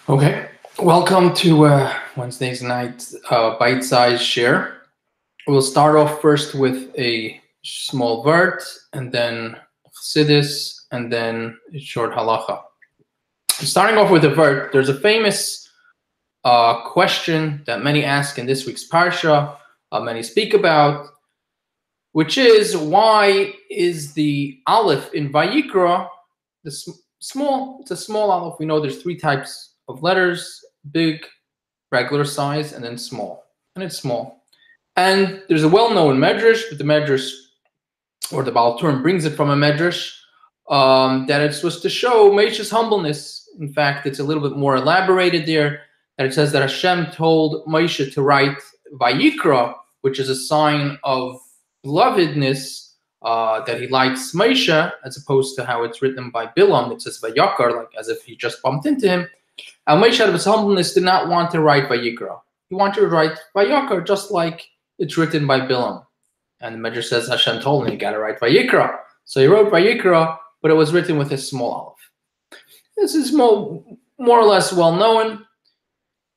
Okay, welcome to Wednesday's night bite-sized share. We'll start off first with a small vert, and then chassidus, and then a short halacha. Starting off with a vert, there's a famous question that many ask in this week's parsha, many speak about, which is why is the aleph in Vayikra small? It's a small aleph. We know there's three types of letters: big, regular size, and then small. And it's small. And there's a well-known medrash, but the medrash, or the Baal Turim brings it from a medrash, that it's supposed to show Moshe's humbleness. In fact, it's a little bit more elaborated there, that it says that Hashem told Moshe to write Vayikra, which is a sign of belovedness, that he likes Moshe, as opposed to how it's written by Bilam. It says Vayakar, like as if he just bumped into him. And Moshe, out of his humbleness, did not want to write Vayikra. He wanted to write Vayakar, just like it's written by Bilam. And the Medrash says Hashem told him, you got to write Vayikra. So he wrote Vayikra, but it was written with a small aleph. This is more or less well known.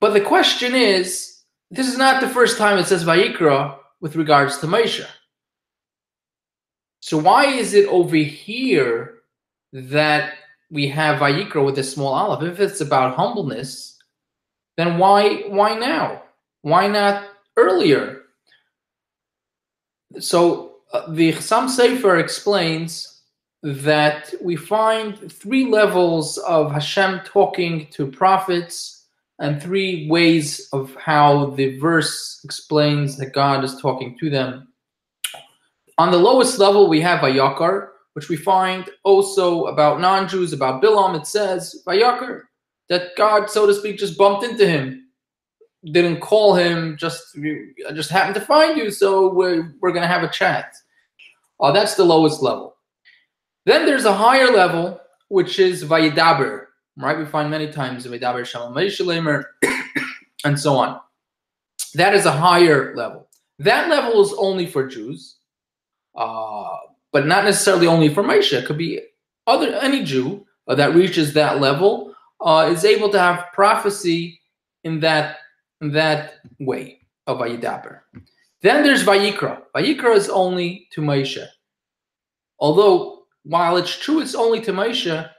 But the question is, this is not the first time it says Vayikra with regards to Moshe. So why is it over here that we have Vayikra with a small aleph? If it's about humbleness, then why now? Why not earlier? So the Chassam Sefer explains that we find three levels of Hashem talking to prophets and three ways of how the verse explains that God is talking to them. On the lowest level, we have Vayakar, which we find also about non-Jews, about Bilam. It says, Vayakar, that God, so to speak, just bumped into him. Didn't call him, I just happened to find you, so we're going to have a chat. That's the lowest level. Then there's a higher level, which is Vayidaber, right? We find many times Vayidaber Shalom Meishalemer, and so on. That is a higher level. That level is only for Jews, but not necessarily only for Moshe. It could be any Jew that reaches that level is able to have prophecy in that way of Vayidaber. Then there's Vayikra. Vayikra is only to Moshe. Although, while it's true it's only to Moshe,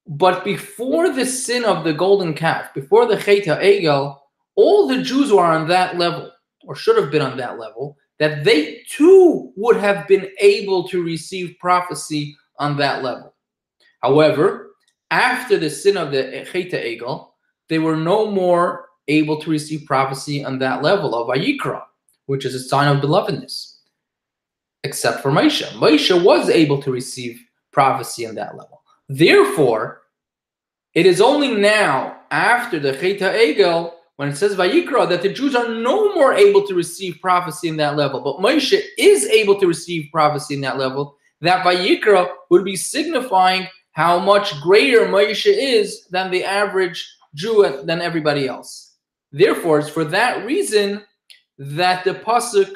but before the sin of the golden calf, before the Chet HaEgel, all the Jews who are on that level, or should have been on that level, that they too would have been able to receive prophecy on that level. However, after the sin of the Chet HaEgel, they were no more able to receive prophecy on that level of Vayikra, which is a sign of belovedness, except for Moshe. Moshe was able to receive prophecy on that level. Therefore, it is only now, after the Chet HaEgel, when it says Vayikra, that the Jews are no more able to receive prophecy in that level. But Moshe is able to receive prophecy in that level. That Vayikra would be signifying how much greater Moshe is than the average Jew, than everybody else. Therefore, it's for that reason that the pasuk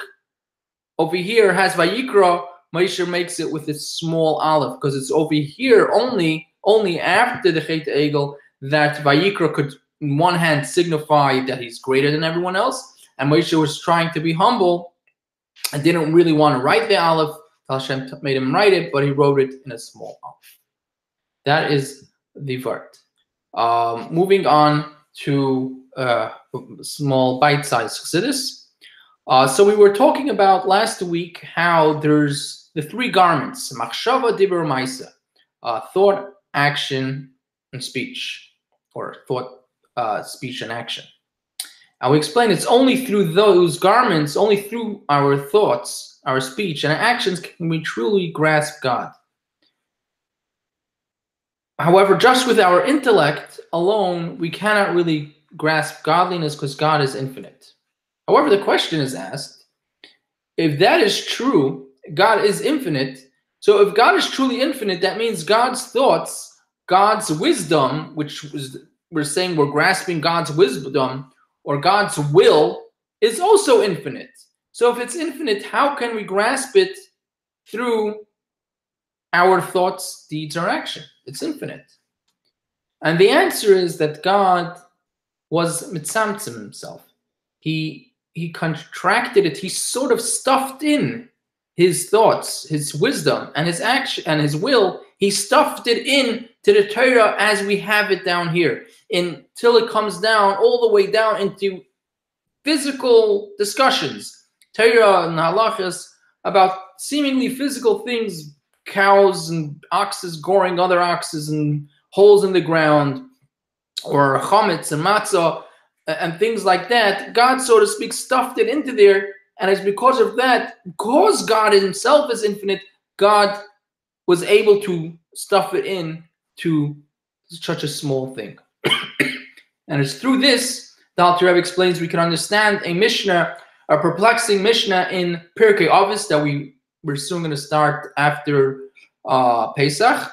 over here has Vayikra. Moshe makes it with a small aleph, because it's over here only after the Chet HaEgel that Vayikra could, in one hand, signify that he's greater than everyone else, and Moshe was trying to be humble and didn't really want to write the aleph. Hashem made him write it, but he wrote it in a small aleph. That is the vert. Moving on to small bite-sized chassidus. So we were talking about last week how there's the three garments: machshava, dibur, ma'isa, thought, action, and speech, or thought, speech, and action. And we explained it's only through those garments, only through our thoughts, our speech, and actions can we truly grasp God. However, just with our intellect alone, we cannot really grasp godliness, because God is infinite. However, the question is asked, if that is true, God is infinite, so if God is truly infinite, that means God's thoughts, God's wisdom, which we're saying we're grasping God's wisdom, or God's will, is also infinite. So if it's infinite, how can we grasp it through our thoughts, deeds, or action? It's infinite. And the answer is that God was mitzamtzim himself. He contracted it. He sort of stuffed in his thoughts, his wisdom, and his action and his will. He stuffed it in to the Torah as we have it down here, until it comes down all the way down into physical discussions, Torah and halachas about seemingly physical things, cows and oxes goring other oxes and holes in the ground, or chametz and matzah and things like that. God, so to speak, stuffed it into there, and it's because of that, because God himself is infinite, God was able to stuff it in to such a small thing. And it's through this, the Alter Rebbe explains, we can understand a Mishnah, a perplexing Mishnah in Pirkei Avos that we're soon going to start after Pesach.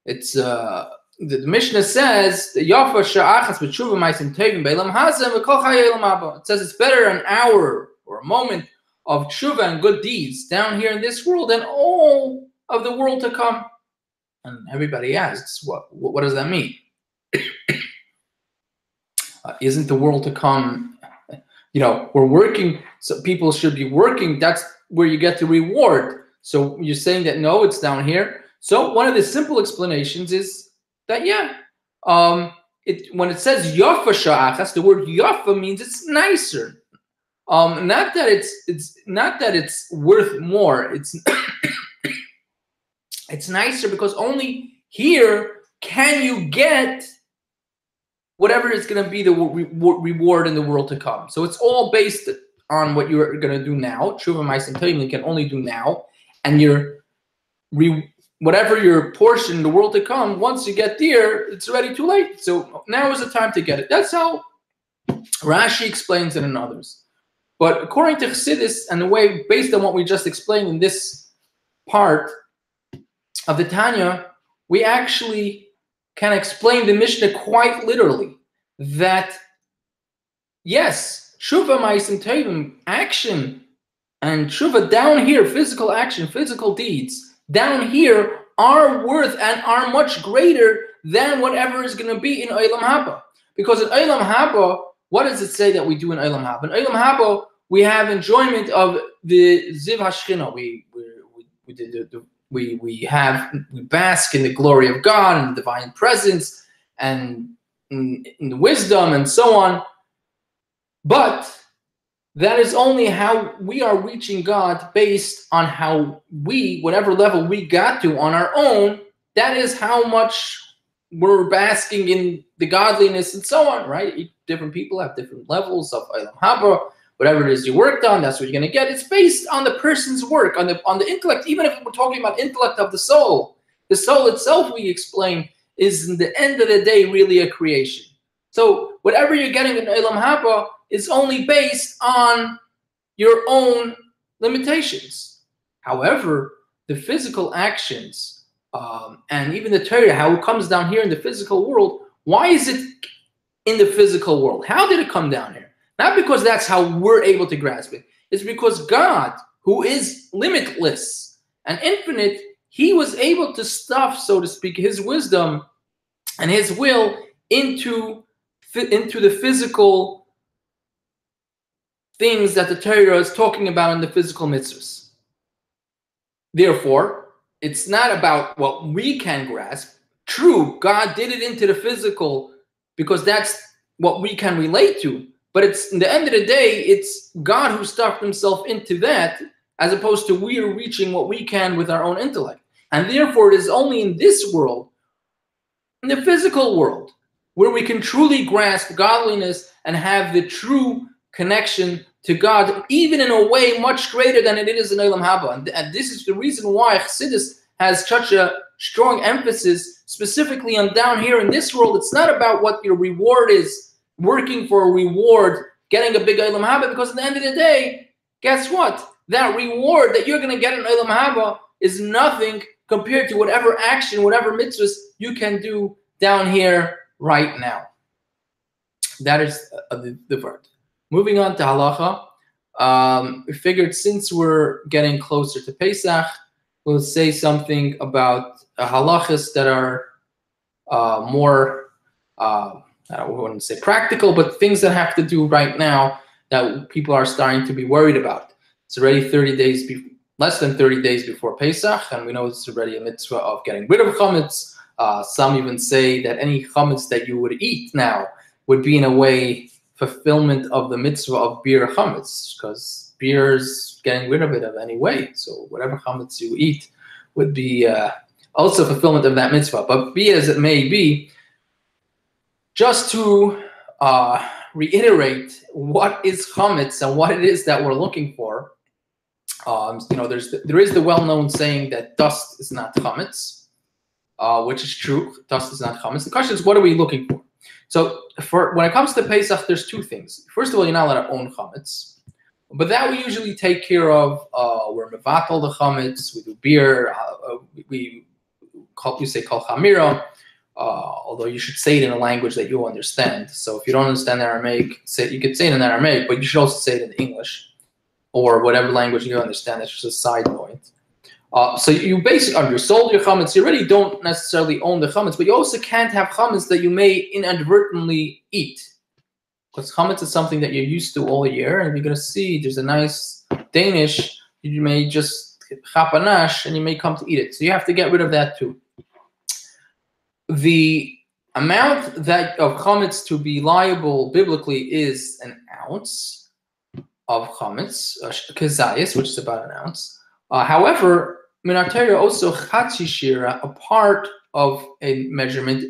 It's the Mishnah says, "Yafa sha'achas b'tshuva ma'asim tovim be'elam hazeh v'kol chayei elam haba." It says it's better an hour or a moment of tshuva and good deeds down here in this world than all of the world to come. And everybody asks, what does that mean? Isn't the world to come, we're working, so people should be working. That's where you get the reward. So you're saying that no, it's down here. So one of the simple explanations is that, when it says yafa sha'achas, the word yafa means it's nicer. Not that it's worth more. It's it's nicer because only here can you get whatever is going to be the reward in the world to come. So it's all based on what you're going to do now. Tshuva ma'asim tovim you can only do now, and whatever your portion in the world to come, once you get there, it's already too late. So now is the time to get it. That's how Rashi explains it and others. But according to Chassidus, and the way based on what we just explained in this part of the Tanya, we actually can explain the Mishnah quite literally. That yes, tshuva ma'asim tovim, action, and tshuva down here, physical action, physical deeds, down here are worth and are much greater than whatever is going to be in Olam Haba. Because in Olam Haba, what does it say that we do in Olam Haba? In Olam Haba, we have enjoyment of the Ziv HaShechina. We bask in the glory of God and divine presence and in the wisdom and so on. But that is only how we are reaching God, based on how whatever level we got to on our own, that is how much we're basking in the godliness and so on, right? Different people have different levels of Olam Haba. Whatever it is you worked on, that's what you're going to get. It's based on the person's work, on the intellect. Even if we're talking about intellect of the soul itself, we explain, is in the end of the day really a creation. So whatever you're getting in Olam Haba is only based on your own limitations. However, the physical actions and even the Torah, how it comes down here in the physical world, why is it in the physical world? How did it come down here? Not because that's how we're able to grasp it. It's because God, who is limitless and infinite, he was able to stuff, so to speak, his wisdom and his will into the physical things that the Torah is talking about in the physical mitzvahs. Therefore, it's not about what we can grasp. True, God did it into the physical because that's what we can relate to. But it's, in the end of the day, it's God who stuffed himself into that, as opposed to we are reaching what we can with our own intellect. And therefore, it is only in this world, in the physical world, where we can truly grasp godliness and have the true connection to God, even in a way much greater than it is in Olam Haba. And this is the reason why Chassidus has such a strong emphasis specifically on down here in this world. It's not about what your reward is, working for a reward, getting a big Olam Haba, because at the end of the day, guess what? That reward that you're going to get in Olam Haba is nothing compared to whatever action, whatever mitzvahs you can do down here right now. That is the part. Moving on to halacha, we figured since we're getting closer to Pesach, we'll say something about halachas that are more, I wouldn't say practical, but things that have to do right now that people are starting to be worried about. It's already 30 days, less than 30 days before Pesach, and we know it's already a mitzvah of getting rid of chametz. Some even say that any chametz that you would eat now would be in a way fulfillment of the mitzvah of beer chametz, because beer is getting rid of it anyway. So whatever chametz you eat would be also fulfillment of that mitzvah. But be as it may be, just to reiterate what is chametz and what it is that we're looking for. There is the well-known saying that dust is not chametz, which is true. Dust is not chametz. The question is, what are we looking for? So when it comes to Pesach, there's two things. First of all, you're not allowed to own chametz, but that we usually take care of. We're mevatel the chametz. We do beer. We say kol chamira. Although you should say it in a language that you understand. So if you don't understand Aramaic, you could say it in Aramaic, but you should also say it in English or whatever language you understand. That's just a side point. So you basically, you sold your chametz. You already don't necessarily own the chametz, but you also can't have chametz that you may inadvertently eat, because chametz is something that you're used to all year. And you're going to see there's a nice Danish, you may just chapanash and you may come to eat it. So you have to get rid of that too. The amount of chametz to be liable biblically is an ounce of chametz, kezayis, which is about an ounce. However, minatera also chatzi shira, a part of a measurement,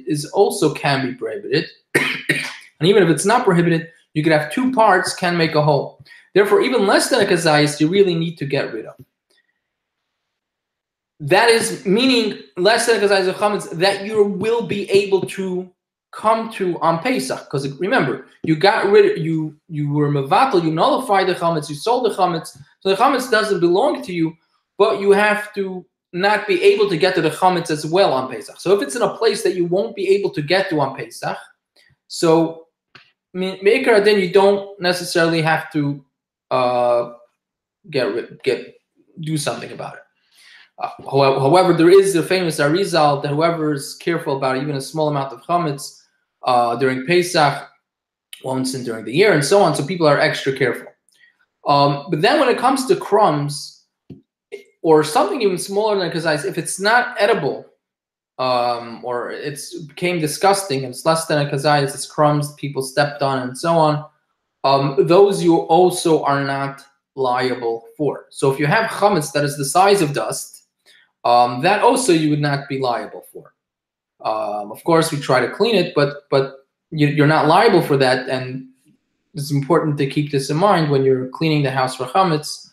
can be prohibited. And even if it's not prohibited, you could have two parts can make a whole. Therefore, even less than a kezayis, you really need to get rid of. That is meaning less than a kezayis of chametz that you will be able to come to on Pesach. Because remember, you got rid of, you were mevatel, you nullified the chametz, you sold the chametz, so the chametz doesn't belong to you, but you have to not be able to get to the chametz as well on Pesach. So if it's in a place that you won't be able to get to on Pesach, so me'ikar then you don't necessarily have to do something about it. However, there is the famous Arizal that whoever is careful about even a small amount of chametz during Pesach won't sin during the year, and so on. So people are extra careful. But then when it comes to crumbs, or something even smaller than kezayis, if it's not edible, or it's became disgusting and it's less than a kezayis, it's crumbs people stepped on and so on, those you also are not liable for. So if you have chametz that is the size of dust, that also you would not be liable for. Of course, we try to clean it, but you're not liable for that, and it's important to keep this in mind when you're cleaning the house for chametz,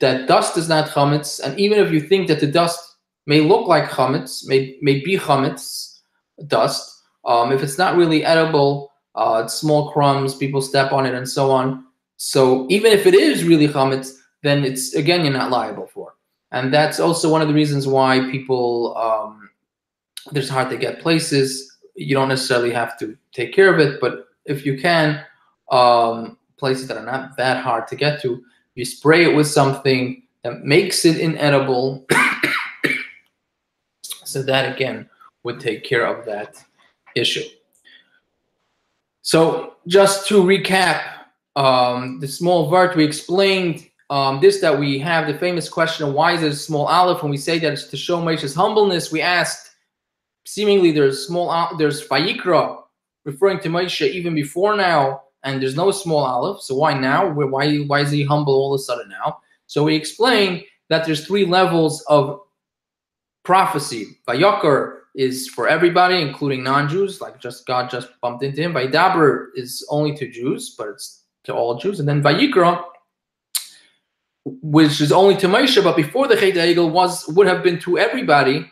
that dust is not chametz, and even if you think that the dust may look like chametz, may be chametz dust, if it's not really edible, it's small crumbs, people step on it and so on. So even if it is really chametz, then it's, again, you're not liable for. And that's also one of the reasons why people, it's hard to get places. You don't necessarily have to take care of it, but if you can, places that are not that hard to get to, you spray it with something that makes it inedible. So that, again, would take care of that issue. So just to recap, the small vart, we explained that we have the famous question of why is it a small aleph. When we say that it's to show Moshe's humbleness, we asked, seemingly there's Vayikra referring to Moshe even before now, and there's no small aleph, so why now? Why is he humble all of a sudden now? So we explained that there's three levels of prophecy. Vayakar is for everybody, including non-Jews, like God just bumped into him. Vaydaber is only to Jews, but it's to all Jews. And then Vayikra, which is only to Moshe, but before the Chet HaEgel would have been to everybody,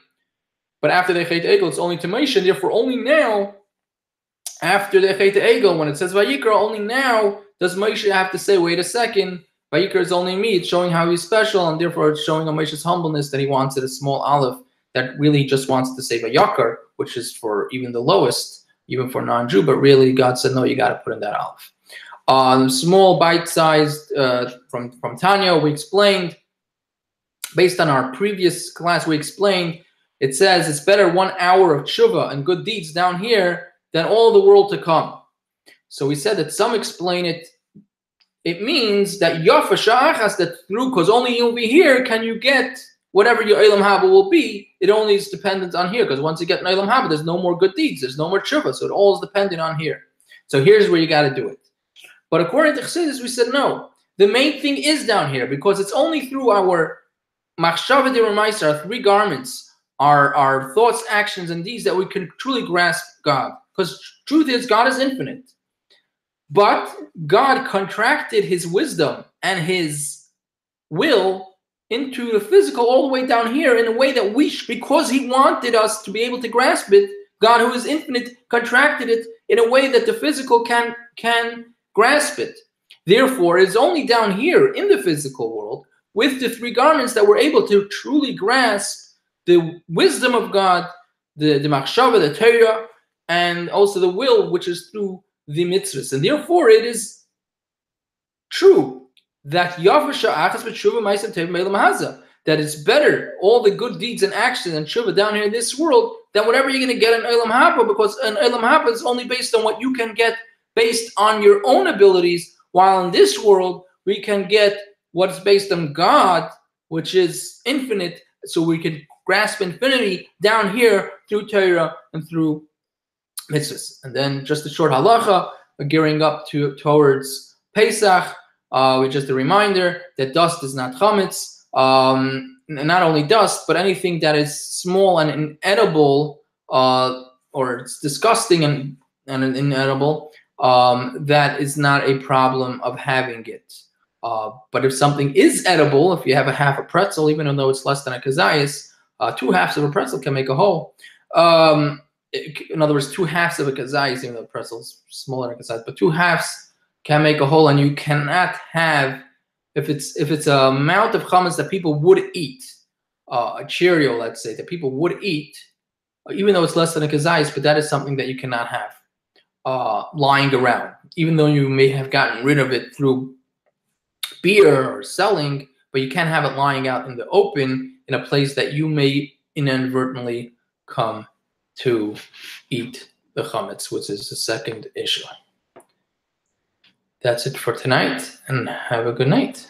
but after the Chet HaEgel, it's only to Moshe, and therefore only now, after the Chet HaEgel, when it says Vayikra, only now does Moshe have to say, wait a second, Vayikra is only me. It's showing how he's special, and therefore it's showing Moshe's humbleness that he wants it a small aleph that really just wants to say Vayakar, which is for even the lowest, even for non-Jew, but really God said, no, you got to put in that aleph. Small bite-sized from Tanya, we explained, based on our previous class, we explained it says it's better 1 hour of tshuva and good deeds down here than all the world to come. So we said that some explain it. It means that yafa sha'achas, that through, because only you'll be here can you get whatever your Olam Haba will be. It only is dependent on here, because once you get an Olam Haba, there's no more good deeds, there's no more tshuva, so it all is dependent on here. So here's where you got to do it. But according to Chassidus, we said no. The main thing is down here, because it's only through our machshava d'oraisa, our 3 garments, our thoughts, actions, and deeds, that we can truly grasp God. Because truth is, God is infinite. But God contracted his wisdom and his will into the physical all the way down here in a way that because he wanted us to be able to grasp it, God, who is infinite, contracted it in a way that the physical can grasp it. Therefore, it's only down here in the physical world with the 3 garments that we're able to truly grasp the wisdom of God, the machshava, the Torah, and also the will, which is through the mitzvahs. And therefore, it is true that that it's better, all the good deeds and actions and tshuva down here in this world, than whatever you're going to get in Olam Haba, because an Olam Haba is only based on what you can get based on your own abilities, while in this world, we can get what's based on God, which is infinite, so we can grasp infinity down here through Torah and through mitzvahs. And then just a short halacha, gearing up towards Pesach, just a reminder that dust is not chametz. Not only dust, but anything that is small and inedible, or it's disgusting and inedible, that is not a problem of having it. But if something is edible, if you have a half a pretzel, even though it's less than a kazayas, 2 halves of a pretzel can make a whole. In other words, 2 halves of a kazayas, even though the pretzel is smaller than a kazayas, but 2 halves can make a whole, and you cannot have, if it's a amount of chametz that people would eat, a Cheerio, let's say, that people would eat, even though it's less than a kazayas, but that is something that you cannot have lying around, even though you may have gotten rid of it through beer or selling, but you can't have it lying out in the open in a place that you may inadvertently come to eat the chametz, which is the second issue. That's it for tonight, and have a good night.